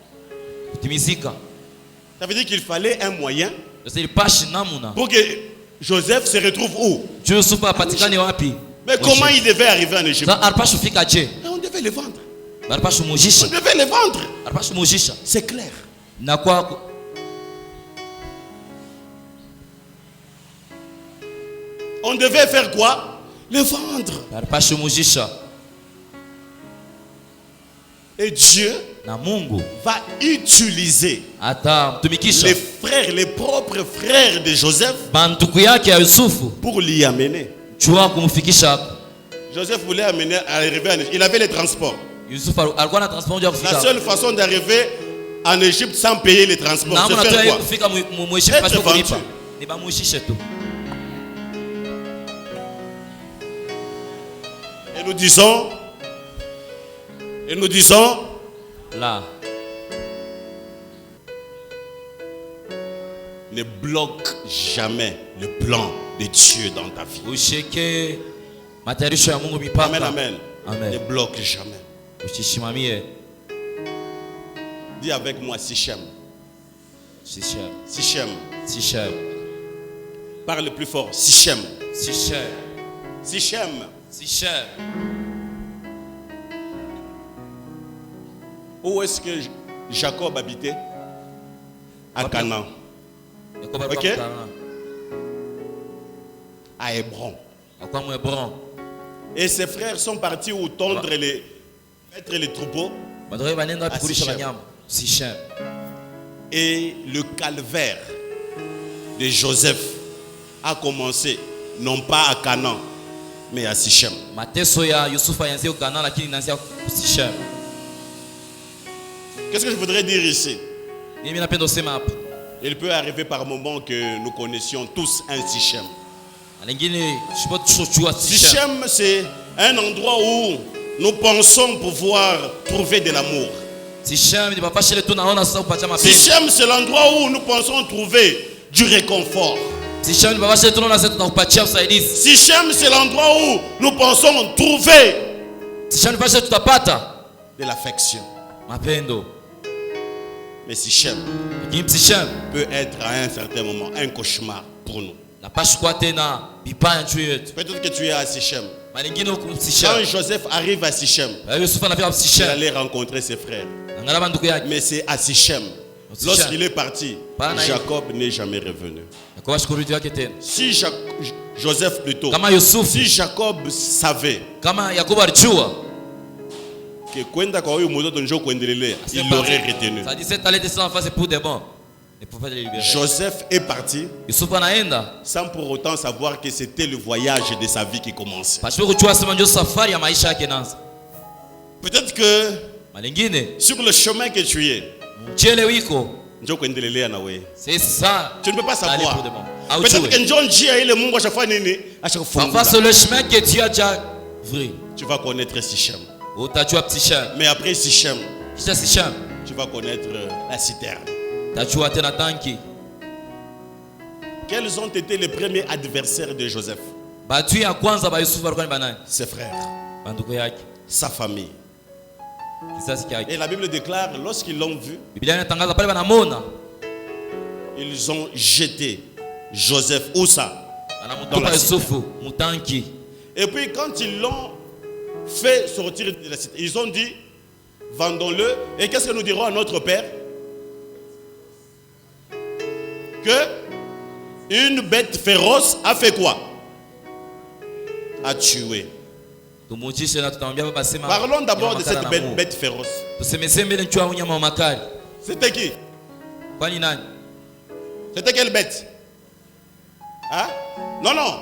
[SPEAKER 1] Ça veut dire qu'il fallait un moyen pour que Joseph se retrouve où? Mais comment il devait arriver en Égypte? On devait le vendre. On devait le vendre. C'est clair. On devait faire quoi? Le vendre. Et Dieu va utiliser les frères, les propres frères de Joseph pour l'y amener. Joseph voulait arriver en Égypte. Il avait les transports. La seule façon d'arriver en Égypte sans payer les transports, c'est faire quoi? Être vendu. Et nous disons
[SPEAKER 2] là,
[SPEAKER 1] ne bloque jamais le plan de Dieu dans ta vie. Amen, amen. Ne bloque jamais. Dis avec moi Sichem. Sichem. Parle plus fort. Sichem. Où est-ce que Jacob habitait? À Canaan. Ok? À Hébron. Et ses frères sont partis où tondre mettre les troupeaux. À Sichem. Et le calvaire de Joseph a commencé non pas à Canaan mais à Sichem. Qu'est-ce que je voudrais dire ici? Il peut arriver par moment que nous connaissions tous un Sichem. Sichem, c'est un endroit où nous pensons pouvoir trouver de l'amour. Sichem, c'est l'endroit où nous pensons trouver du réconfort. Sichem, c'est l'endroit où nous pensons trouver de l'affection. Mais Sichem peut être à un certain moment un cauchemar pour nous. Peut-être que tu es à Sichem. Quand Joseph arrive à Sichem, il allait rencontrer ses frères. Mais c'est à Sichem. Lorsqu'il est parti, Jacob n'est jamais revenu. Si Joseph plutôt, si Jacob savait que il l'aurait retenu. Joseph est parti sans pour autant savoir que c'était le voyage de sa vie qui commençait. Peut-être que sur le chemin que tu es,
[SPEAKER 2] c'est ça.
[SPEAKER 1] Tu ne peux pas savoir. Peut-être que John G a le monde à chaque fois.
[SPEAKER 2] C'est le chemin que tu as déjà vu.
[SPEAKER 1] Tu vas connaître Sichem. Mais après Sichem, tu vas connaître la citerne. Quels ont été les premiers adversaires de Joseph? Ses frères, sa famille. Et la Bible déclare, lorsqu'ils l'ont vu, ils ont jeté Joseph où ça? Dans la citerne. Et puis quand ils l'ont fait sortir de la cité, ils ont dit, vendons-le. Et qu'est-ce que nous dirons à notre père? Que une bête féroce a fait quoi? A tué. Parlons d'abord de cette bête féroce. C'était qui? C'était quelle bête? Hein? Non, non.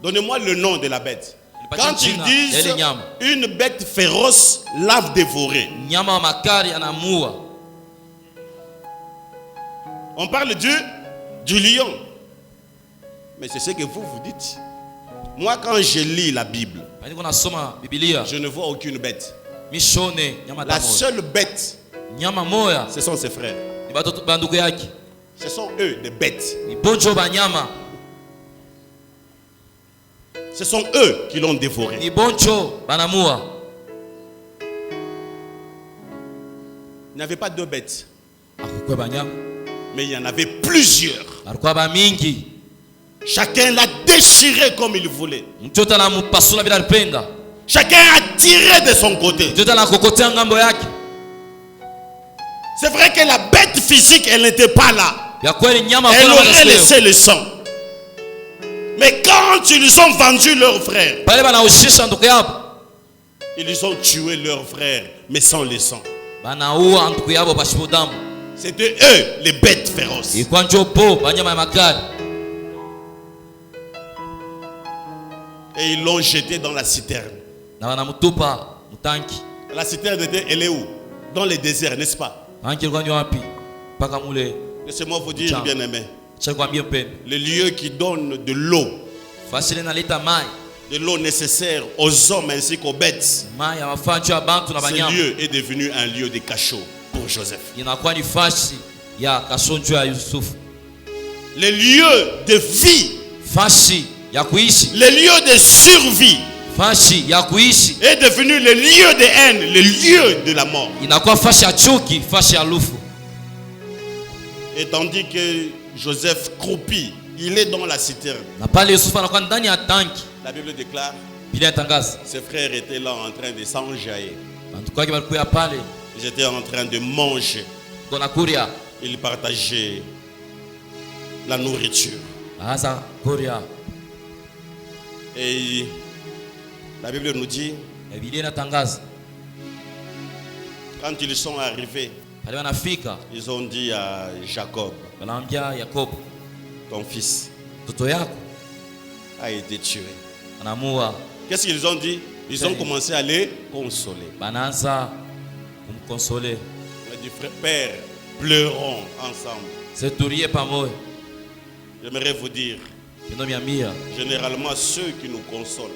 [SPEAKER 1] Donnez-moi le nom de la bête. Quand ils disent une bête féroce l'a dévoré, on parle du lion. Mais c'est ce que vous dites. Moi, quand je lis la Bible, je ne vois aucune bête. La seule bête, ce sont ses frères. Ce sont eux des bêtes. Ce sont eux qui l'ont dévoré. Il n'y avait pas deux bêtes, mais il y en avait plusieurs. Chacun l'a déchiré comme il voulait. Chacun a tiré de son côté. C'est vrai que la bête physique, elle n'était pas là. Elle aurait laissé le sang. Mais quand ils ont vendu leurs frères, ils ont tué leurs frères, mais sans le sang. C'était eux les bêtes féroces. Et ils l'ont jeté dans la citerne. La citerne elle est où? Dans les déserts, n'est-ce pas? Laissez-moi vous dire, bien aimé, le lieu qui donne de l'eau, de l'eau nécessaire aux hommes ainsi qu'aux bêtes, ce lieu est devenu un lieu de cachot pour Joseph. Le lieu de vie, le lieu de survie est devenu le lieu de haine, le lieu de la mort. Et tandis que Joseph croupit, il est dans la citerne. La Bible déclare, ses frères étaient là en train de s'enjailler. Ils étaient en train de manger. Ils partageaient la nourriture. Et la Bible nous dit, quand ils sont arrivés, ils ont dit à Jacob, ton fils a été tué. Qu'est-ce qu'ils ont dit? Ils ont commencé à les consoler. On a dit, Père, pleurons ensemble. J'aimerais vous dire, généralement ceux qui nous consolent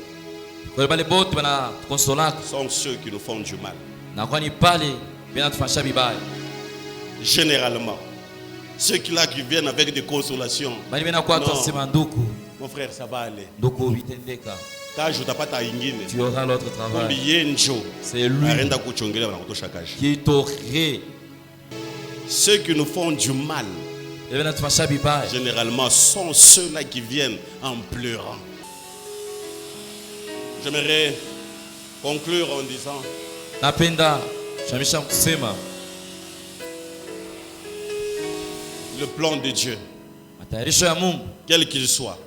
[SPEAKER 1] sont ceux qui nous font du mal. Généralement, ceux qui viennent avec des consolations. Non, mon frère, ça va aller.
[SPEAKER 2] Tu auras l'autre travail. C'est lui qui t'aurait.
[SPEAKER 1] Ceux qui nous font du mal, généralement, sont ceux-là qui viennent en pleurant. J'aimerais conclure en disant, le plan de Dieu, quel qu'il soit,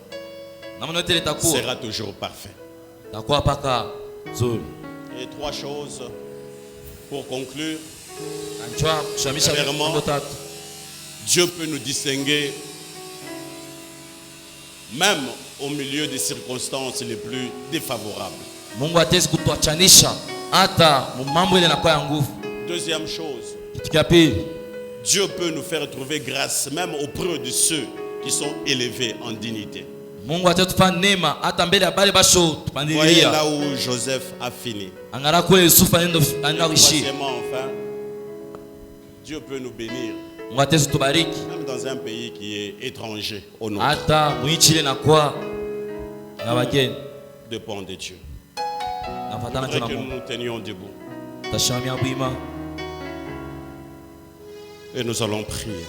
[SPEAKER 1] sera toujours parfait. Et trois choses pour conclure. Premièrement, Dieu peut nous distinguer même au milieu des circonstances les plus défavorables. Deuxième chose, Dieu peut nous faire trouver grâce même auprès de ceux qui sont élevés en dignité. Voyez là où Joseph a fini. Troisièmement, enfin, Dieu peut nous bénir même dans un pays qui est étranger au nôtre. Dépend de Dieu. Il faudrait que nous nous tenions debout. Et nous allons prier.